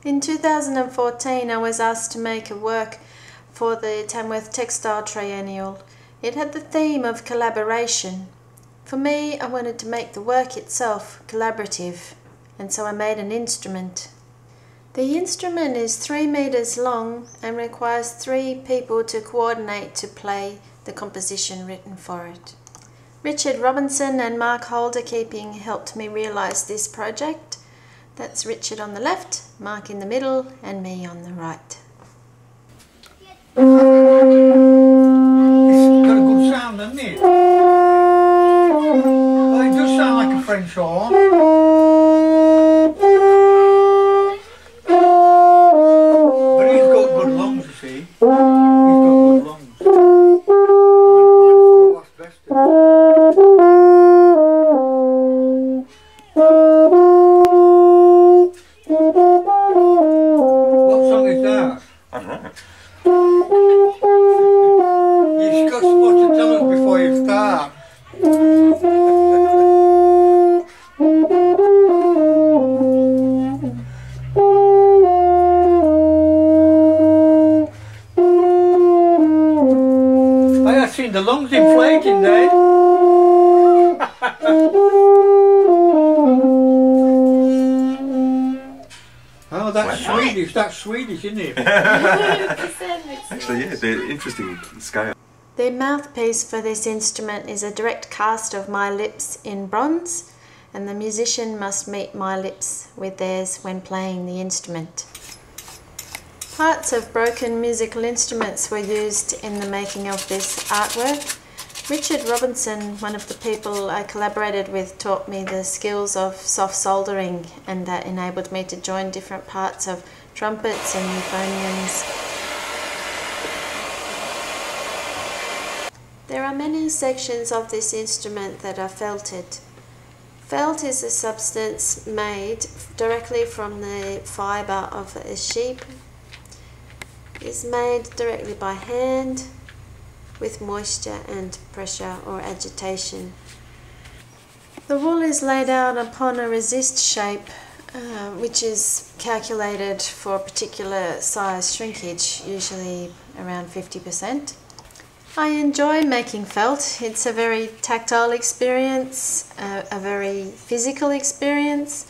In 2014 I was asked to make a work for the Tamworth Textile Triennial. It had the theme of collaboration. For me, I wanted to make the work itself collaborative, and so I made an instrument. The instrument is 3 meters long and requires 3 people to coordinate to play the composition written for it. Richard Robinson and Mark Holderkeeping helped me realise this project. That's Richard on the left, Mark in the middle, and me on the right. It's got a good sound, hasn't it? Well, it does sound like a French horn. But he's got good lungs, you see. He's got good lungs. Mine full of asbestos. What song is that? I don't know. You've got to tell us before you start. I have seen the lungs inflating then. Oh, that's Swedish. That's Swedish, isn't it? Actually, yeah, they're interesting scale. The mouthpiece for this instrument is a direct cast of my lips in bronze, and the musician must meet my lips with theirs when playing the instrument. Parts of broken musical instruments were used in the making of this artwork. Richard Robinson, one of the people I collaborated with, taught me the skills of soft soldering, and that enabled me to join different parts of trumpets and euphoniums. There are many sections of this instrument that are felted. Felt is a substance made directly from the fibre of a sheep. It is made directly by hand, with moisture and pressure or agitation. The wool is laid out upon a resist shape, which is calculated for a particular size shrinkage, usually around 50%. I enjoy making felt. It's a very tactile experience, a very physical experience.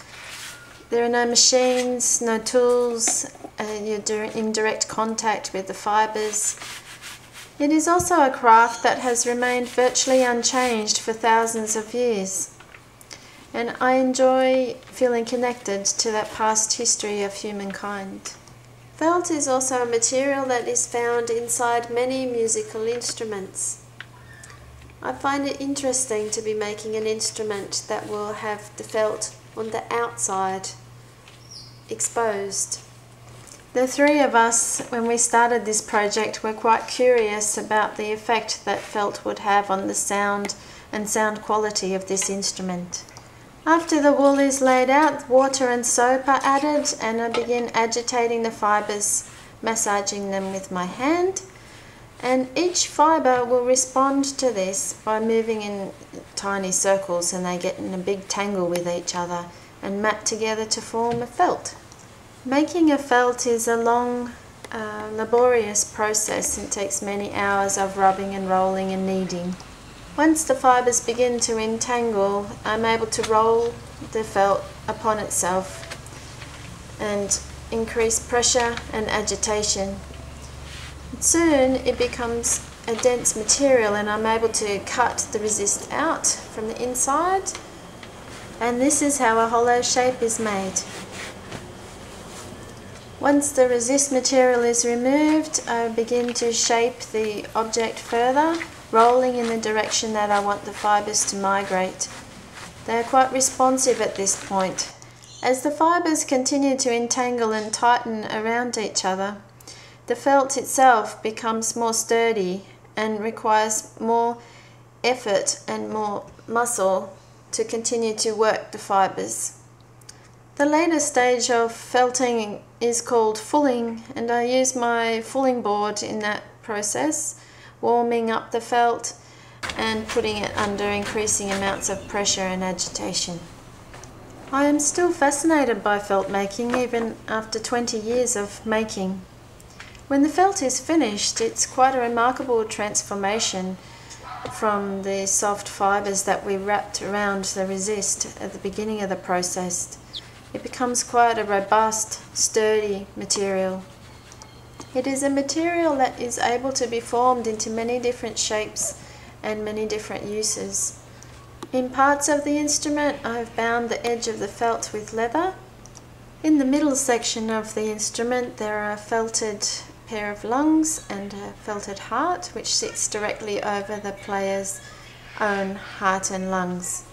There are no machines, no tools, you're in direct contact with the fibres. It is also a craft that has remained virtually unchanged for thousands of years, and I enjoy feeling connected to that past history of humankind. Felt is also a material that is found inside many musical instruments. I find it interesting to be making an instrument that will have the felt on the outside, exposed. The 3 of us, when we started this project, were quite curious about the effect that felt would have on the sound and sound quality of this instrument. After the wool is laid out, water and soap are added, and I begin agitating the fibres, massaging them with my hand, and each fibre will respond to this by moving in tiny circles, and they get in a big tangle with each other and map together to form a felt. Making a felt is a long, laborious process and takes many hours of rubbing and rolling and kneading. Once the fibres begin to entangle, I'm able to roll the felt upon itself and increase pressure and agitation. Soon it becomes a dense material, and I'm able to cut the resist out from the inside, and this is how a hollow shape is made. Once the resist material is removed, I begin to shape the object further, rolling in the direction that I want the fibres to migrate. They are quite responsive at this point. As the fibres continue to entangle and tighten around each other, the felt itself becomes more sturdy and requires more effort and more muscle to continue to work the fibres. The later stage of felting is called fulling, and I use my fulling board in that process, warming up the felt and putting it under increasing amounts of pressure and agitation. I am still fascinated by felt making even after 20 years of making. When the felt is finished, it's quite a remarkable transformation from the soft fibres that we wrapped around the resist at the beginning of the process. It becomes quite a robust, sturdy material. It is a material that is able to be formed into many different shapes and many different uses. In parts of the instrument, I have bound the edge of the felt with leather. In the middle section of the instrument, there are a felted pair of lungs and a felted heart, which sits directly over the player's own heart and lungs.